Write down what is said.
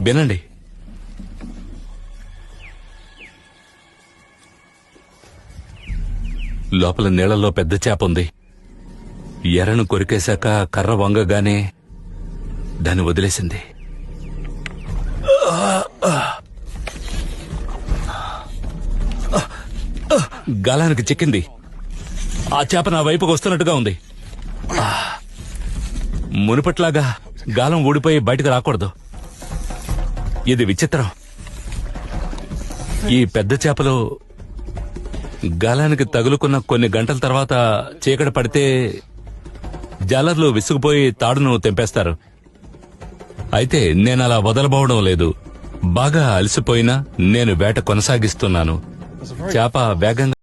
వినండి. లోపల నీళ్లలో పెద్ద చేప ఉంది. ఎరను కొరికేశాక కర్ర వంగగానే దాన్ని వదిలేసింది. గాలానికి చిక్కింది. ఆ చేప నా వైపుకు వస్తున్నట్టుగా ఉంది. మునుపట్లాగా గాలం ఊడిపోయి బయటకు రాకూడదు. ఇది విచిత్రం. ఈ పెద్ద చేపలు గాలానికి తగులుకున్న కొన్ని గంటల తర్వాత చీకటి పడితే జాలర్లు విసుగుపోయి తాడును తెంపేస్తారు. అయితే నేనలా వదలబోవడం లేదు. బాగా అలసిపోయినా నేను వేట కొనసాగిస్తున్నాను. చేప వేగంగా